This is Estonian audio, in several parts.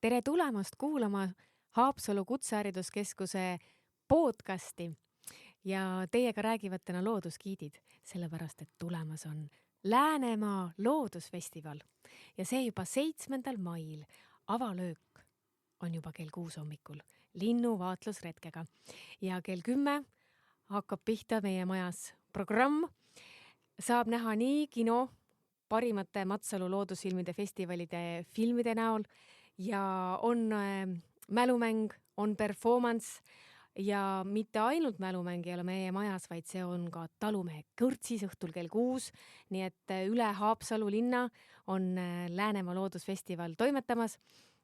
Tere tulemast kuulama Haapsalu Kutsehariduskeskuse podcasti ja teiega räägivad täna loodusgiidid, sellepärast et tulemas on Läänemaa loodusfestival ja see juba 7. mail. Avalöök on juba kell 6 hommikul linnuvaatlusretkega ja kell 10 hakkab pihta meie majas programm. Saab näha nii kino parimate Matsalu loodusfilmide festivalide filmide näol ja on mälumäng, on performance ja mitte ainult mälumäng ei ole meie majas, vaid see on ka talumehe kõrtsis õhtul kell 6. Nii et üle Haapsalu linna on Läänemaa loodusfestival toimetamas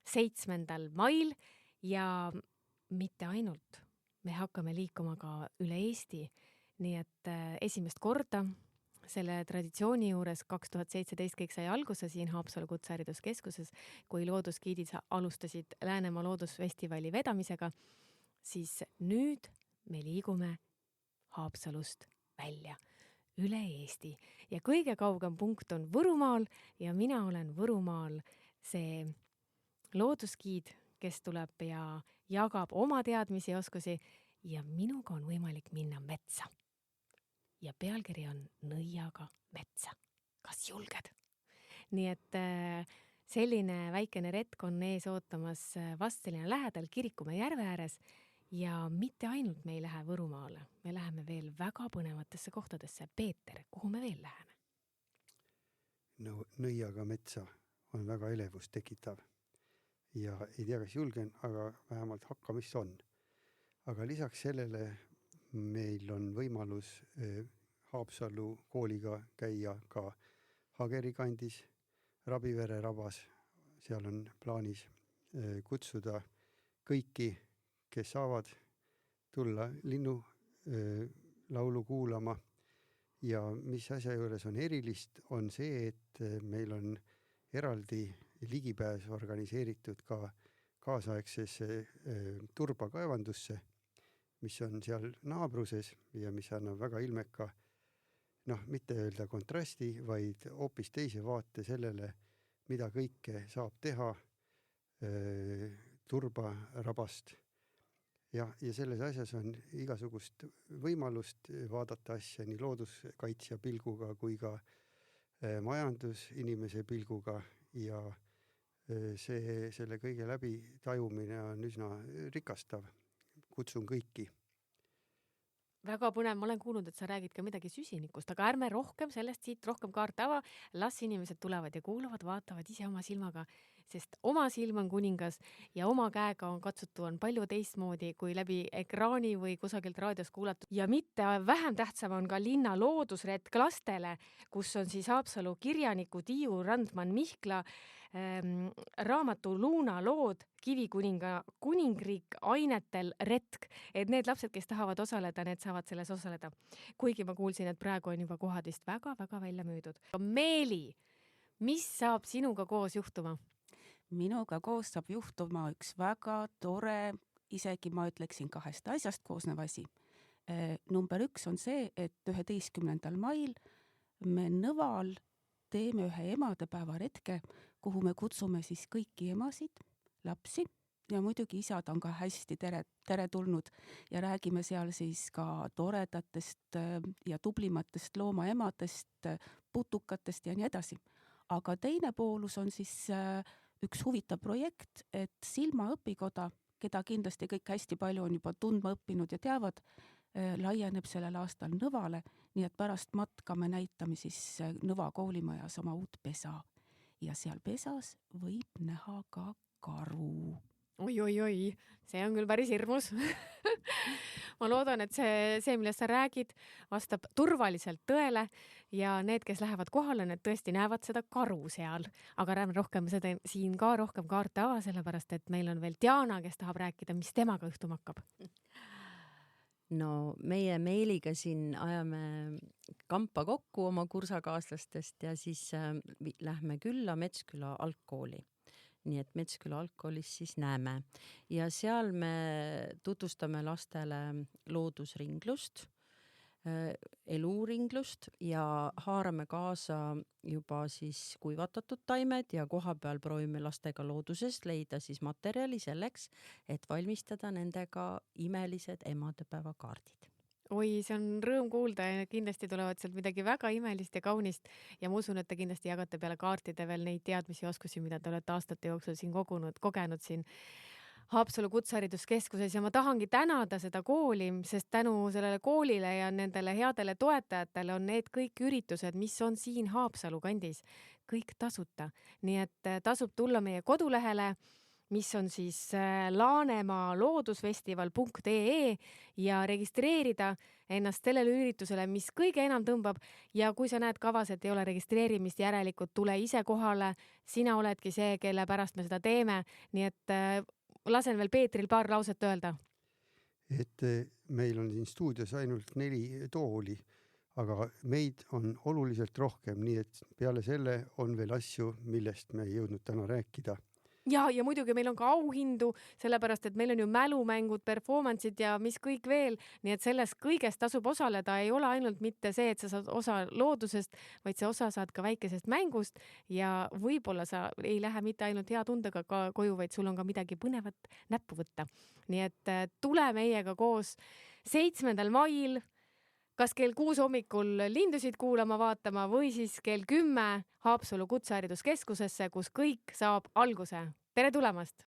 7. mail ja mitte ainult. Me hakkame liikuma ka üle Eesti, nii et esimest korda selle traditsiooni juures 2017 kõik sai alguse siin Haapsalu Kutsehariduskeskuses, kui loodusgiidid alustasid Läänemaa loodusfestivali vedamisega, siis nüüd me liigume Haapsalust välja üle Eesti. Ja kõige kaugem punkt on Võrumaal ja mina olen Võrumaal see loodusgiid, kes tuleb ja jagab oma teadmisi ja oskusi ja minuga on võimalik minna metsa. Ja pealkiri on Nõiaga metsa. Kas julged? Nii et selline väikene retk on ees ootamas Vastseliina lähedal Kirikumäe järve ääres ja mitte ainult me ei lähe Võrumaale. Me läheme veel väga põnevatesse kohtadesse. Peeter, kuhu me veel läheme? No, Nõiaga metsa on väga elevust tekitav ja ei tea, kas julgen, aga vähemalt hakkamist on. Aga lisaks sellele meil on võimalus Haapsalu kooliga käia ka Hageri kandis, Rabivere rabas. Seal on plaanis kutsuda kõiki, kes saavad tulla linnu laulu kuulama. Ja mis asja juures on erilist, on see, et meil on eraldi ligipääs organiseeritud ka kaasaegsesse turbakaevandusse, mis on seal naabruses ja mis annab väga ilmeka, mitte öelda kontrasti, vaid hoopis teise vaate sellele, mida kõike saab teha turbarabast. Ja selles asjas on igasugust võimalust vaadata asja nii looduskaitsja pilguga kui ka majandusinimese pilguga ja selle kõige läbi tajumine on üsna rikastav. Kutsun kõiki. Väga põnev, ma olen kuulnud, et sa räägid ka midagi süsinikust, aga ärme rohkem sellest siit rohkem kaarte ava. Las inimesed tulevad ja kuulavad, vaatavad ise oma silmaga, sest oma silm on kuningas ja oma käega on katsutu on palju teistmoodi kui läbi ekraani või kusagilt raadios kuulatud. Ja mitte vähem tähtsam on ka linna loodusretk lastele, kus on siis Haapsalu kirjaniku Tiiu Randman Mihkla raamatu Luuna lood Kivikuninga kuningriik ainetel retk, et need lapsed, kes tahavad osaleda, need saavad selles osaleda. Kuigi ma kuulsin, et praegu on juba kohad vist väga-väga välja müüdud. Meeli, mis saab sinuga koos juhtuma? Minuga koos saab juhtuma üks väga tore, isegi ma ütleksin 2 asjast koosnev asi. Number 1 on see, et 11. mail me Nõval teeme ühe emadepäeva retke, kuhu me kutsume siis kõiki emasid, lapsi ja muidugi isad on ka hästi tere tulnud ja räägime seal siis ka toredatest ja tublimatest loomaemadest, putukatest ja nii edasi. Aga teine poolus on siis üks huvitav projekt, et Silma õpikoda, keda kindlasti kõik hästi palju on juba tundma õppinud ja teavad, laieneb sellel aastal Nõvale, nii et pärast matka me näitame siis Nõva koolimajas oma uut pesa. Ja seal pesas võib näha ka karu. Oi, see on küll päris hirmus. Ma loodan, et see, millest sa räägid, vastab turvaliselt tõele ja need, kes lähevad kohale, need tõesti näevad seda karu seal. Aga rääme rohkem seda siin ka rohkem kaarte ava, sellepärast, et meil on veel Diana, kes tahab rääkida, mis temaga juhtuma hakkab. No meie Meeliga siin ajame kampa kokku oma kursakaaslastest ja siis lähme külla Metsküla algkooli. Nii et Metsküla algkoolis siis näeme. Ja seal me tutvustame lastele loodusringlust, eluringlust ja haarame kaasa juba siis kuivatatud taimed ja kohapeal proovime lastega loodusest leida siis materjali selleks, et valmistada nendega imelised emadepäeva kaardid. Oi, see on rõõm kuulda ja kindlasti tulevad sealt midagi väga imelist ja kaunist ja ma usun, et te kindlasti jagate peale kaartide veel neid teadmisi ja oskusi, mida te olete aastate jooksul siin kogenud siin Haapsalu Kutsehariduskeskuses ja ma tahangi tänada seda kooli, sest tänu sellele koolile ja nendele headele toetajatele on need kõik üritused, mis on siin Haapsalu kandis, kõik tasuta. Nii et tasub tulla meie kodulehele, mis on siis Laanemaa loodusfestival.ee ja registreerida ennast sellele üritusele, mis kõige enam tõmbab ja kui sa näed kavas, et ei ole registreerimist, järelikult tule ise kohale, sina oledki see, kelle pärast me seda teeme, nii et lasen veel Peetril paar lauset öelda. Et meil on siin stuudios ainult 4 tooli, aga meid on oluliselt rohkem, nii et peale selle on veel asju, millest me ei jõudnud täna rääkida. Ja muidugi meil on ka auhindu, sellepärast et meil on ju mälumängud, performance'id ja mis kõik veel, nii et selles kõigest tasub osaleda, ei ole ainult mitte see, et sa saad osa loodusest, vaid sa osa saad ka väikesest mängust ja võib-olla sa ei lähe mitte ainult hea tundega ka koju, vaid sul on ka midagi põnevat näppu võtta. Nii et tule meiega koos 7. mail, kas kell 6 hommikul lindusid kuulama vaatama või siis kell 10 Haapsalu Kutsehariduskeskusesse, kus kõik saab alguse. Tere tulemast!